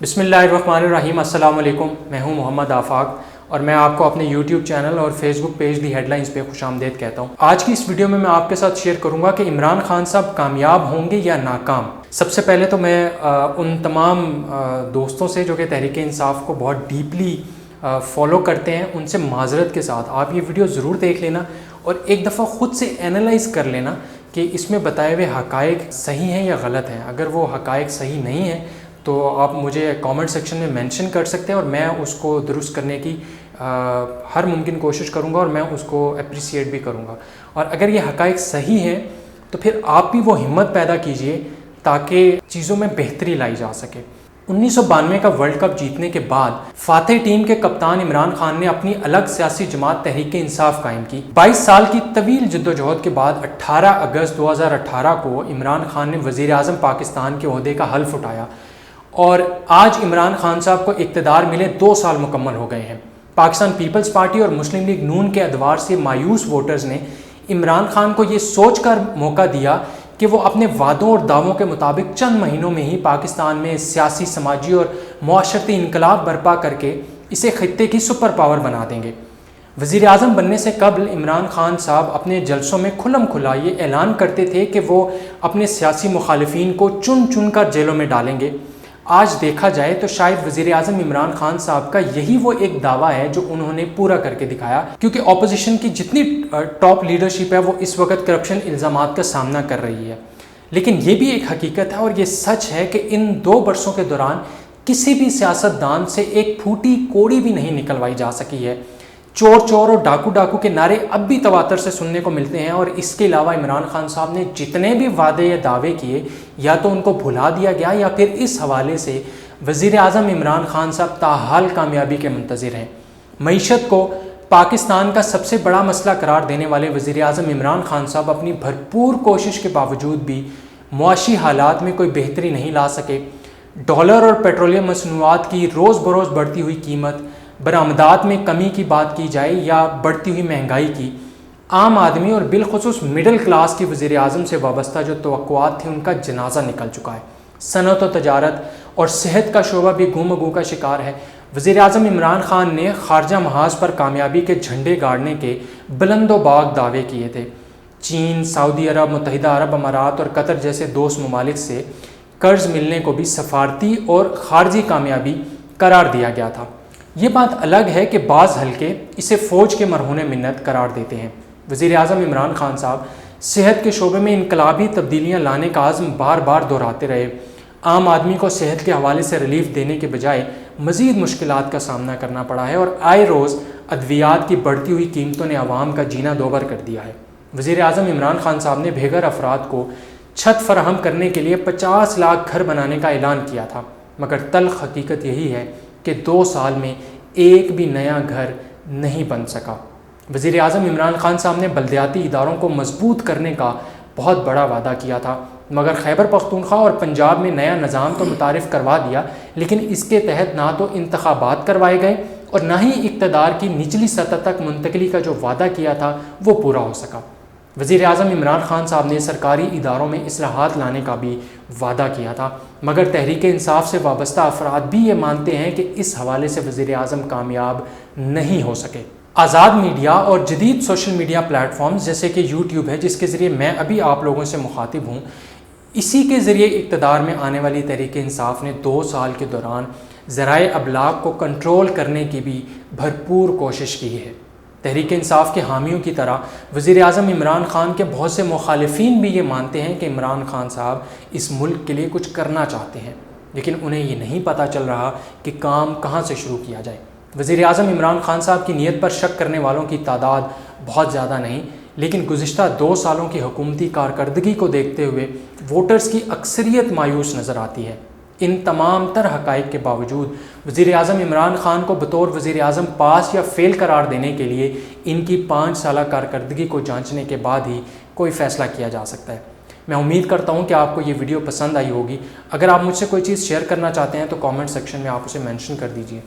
بسم اللہ الرحمن الرحیم۔ السلام علیکم، میں ہوں محمد آفاق اور میں آپ کو اپنے یوٹیوب چینل اور فیس بک پیج دی ہیڈ لائنز پہ خوش آمدید کہتا ہوں۔ آج کی اس ویڈیو میں آپ کے ساتھ شیئر کروں گا کہ عمران خان صاحب کامیاب ہوں گے یا ناکام۔ سب سے پہلے تو میں ان تمام دوستوں سے جو کہ تحریک انصاف کو بہت ڈیپلی فالو کرتے ہیں ان سے معذرت کے ساتھ آپ یہ ویڈیو ضرور دیکھ لینا اور ایک دفعہ خود سے اینالائز کر لینا کہ اس میں بتائے ہوئے حقائق صحیح ہیں یا غلط ہیں۔ اگر وہ حقائق صحیح نہیں ہیں تو آپ مجھے کامنٹ سیکشن میں مینشن کر سکتے ہیں اور میں اس کو درست کرنے کی ہر ممکن کوشش کروں گا اور میں اس کو اپریسیٹ بھی کروں گا۔ اور اگر یہ حقائق صحیح ہیں تو پھر آپ بھی وہ ہمت پیدا کیجئے تاکہ چیزوں میں بہتری لائی جا سکے۔ 1992 کا ورلڈ کپ جیتنے کے بعد فاتح ٹیم کے کپتان عمران خان نے اپنی الگ سیاسی جماعت تحریک انصاف قائم کی۔ 22 سال کی طویل جدوجہد کے بعد 18 اگست 2018 کو عمران خان نے وزیر اعظم پاکستان کے عہدے کا حلف اٹھایا اور آج عمران خان صاحب کو اقتدار ملے 2 سال مکمل ہو گئے ہیں۔ پاکستان پیپلز پارٹی اور مسلم لیگ نون کے ادوار سے مایوس ووٹرز نے عمران خان کو یہ سوچ کر موقع دیا کہ وہ اپنے وعدوں اور دعووں کے مطابق چند مہینوں میں ہی پاکستان میں سیاسی، سماجی اور معاشرتی انقلاب برپا کر کے اسے خطے کی سپر پاور بنا دیں گے۔ وزیر اعظم بننے سے قبل عمران خان صاحب اپنے جلسوں میں کھلم کھلا یہ اعلان کرتے تھے کہ وہ اپنے سیاسی مخالفین کو چن چن کر جیلوں میں ڈالیں گے۔ آج دیکھا جائے تو شاید وزیر اعظم عمران خان صاحب کا یہی وہ ایک دعویٰ ہے جو انہوں نے پورا کر کے دکھایا، کیونکہ اپوزیشن کی جتنی ٹاپ لیڈرشپ ہے وہ اس وقت کرپشن الزامات کا سامنا کر رہی ہے۔ لیکن یہ بھی ایک حقیقت ہے اور یہ سچ ہے کہ ان 2 برسوں کے دوران کسی بھی سیاستدان سے ایک پھوٹی کوڑی بھی نہیں نکلوائی جا سکی ہے۔ چور چور اور ڈاکو ڈاکو کے نعرے اب بھی تواتر سے سننے کو ملتے ہیں اور اس کے علاوہ عمران خان صاحب نے جتنے بھی وعدے یا دعوے کیے یا تو ان کو بھلا دیا گیا یا پھر اس حوالے سے وزیر اعظم عمران خان صاحب تاحال کامیابی کے منتظر ہیں۔ معیشت کو پاکستان کا سب سے بڑا مسئلہ قرار دینے والے وزیر اعظم عمران خان صاحب اپنی بھرپور کوشش کے باوجود بھی معاشی حالات میں کوئی بہتری نہیں لا سکے۔ ڈالر اور پیٹرولیم مصنوعات کی روز بروز بڑھتی ہوئی قیمت، برآمدات میں کمی کی بات کی جائے یا بڑھتی ہوئی مہنگائی کی، عام آدمی اور بالخصوص مڈل کلاس کی وزیر اعظم سے وابستہ جو توقعات تھیں ان کا جنازہ نکل چکا ہے۔ صنعت و تجارت اور صحت کا شعبہ بھی گم گو کا شکار ہے۔ وزیر اعظم عمران خان نے خارجہ محاذ پر کامیابی کے جھنڈے گاڑنے کے بلند و باغ دعوے کیے تھے۔ چین، سعودی عرب، متحدہ عرب امارات اور قطر جیسے دوست ممالک سے قرض ملنے کو بھی سفارتی اور خارجی کامیابی قرار دیا گیا تھا۔ یہ بات الگ ہے کہ بعض حلقے اسے فوج کے مرہون منت قرار دیتے ہیں۔ وزیر اعظم عمران خان صاحب صحت کے شعبے میں انقلابی تبدیلیاں لانے کا عزم بار بار دہراتے رہے۔ عام آدمی کو صحت کے حوالے سے ریلیف دینے کے بجائے مزید مشکلات کا سامنا کرنا پڑا ہے اور آئے روز ادویات کی بڑھتی ہوئی قیمتوں نے عوام کا جینا دوبر کر دیا ہے۔ وزیر اعظم عمران خان صاحب نے بے گھر افراد کو چھت فراہم کرنے کے لیے 50 لاکھ گھر بنانے کا اعلان کیا تھا، مگر تلخ حقیقت یہی ہے کہ 2 سال میں ایک بھی نیا گھر نہیں بن سکا۔ وزیر اعظم عمران خان صاحب نے بلدیاتی اداروں کو مضبوط کرنے کا بہت بڑا وعدہ کیا تھا، مگر خیبر پختونخوا اور پنجاب میں نیا نظام تو متعارف کروا دیا لیکن اس کے تحت نہ تو انتخابات کروائے گئے اور نہ ہی اقتدار کی نچلی سطح تک منتقلی کا جو وعدہ کیا تھا وہ پورا ہو سکا۔ وزیر اعظم عمران خان صاحب نے سرکاری اداروں میں اصلاحات لانے کا بھی وعدہ کیا تھا، مگر تحریک انصاف سے وابستہ افراد بھی یہ مانتے ہیں کہ اس حوالے سے وزیر اعظم کامیاب نہیں ہو سکے۔ آزاد میڈیا اور جدید سوشل میڈیا پلیٹ فارمز جیسے کہ یوٹیوب ہے، جس کے ذریعے میں ابھی آپ لوگوں سے مخاطب ہوں، اسی کے ذریعے اقتدار میں آنے والی تحریک انصاف نے 2 سال کے دوران ذرائع ابلاغ کو کنٹرول کرنے کی بھی بھرپور کوشش کی ہے۔ تحریک انصاف کے حامیوں کی طرح وزیر اعظم عمران خان کے بہت سے مخالفین بھی یہ مانتے ہیں کہ عمران خان صاحب اس ملک کے لیے کچھ کرنا چاہتے ہیں، لیکن انہیں یہ نہیں پتہ چل رہا کہ کام کہاں سے شروع کیا جائے۔ وزیر اعظم عمران خان صاحب کی نیت پر شک کرنے والوں کی تعداد بہت زیادہ نہیں، لیکن گزشتہ 2 سالوں کی حکومتی کارکردگی کو دیکھتے ہوئے ووٹرز کی اکثریت مایوس نظر آتی ہے۔ ان تمام تر حقائق کے باوجود وزیر اعظم عمران خان کو بطور وزیر اعظم پاس یا فیل قرار دینے کے لیے ان کی 5 سالہ کارکردگی کو جانچنے کے بعد ہی کوئی فیصلہ کیا جا سکتا ہے۔ میں امید کرتا ہوں کہ آپ کو یہ ویڈیو پسند آئی ہوگی۔ اگر آپ مجھ سے کوئی چیز شیئر کرنا چاہتے ہیں تو کامنٹ سیکشن میں آپ اسے مینشن کر دیجیے۔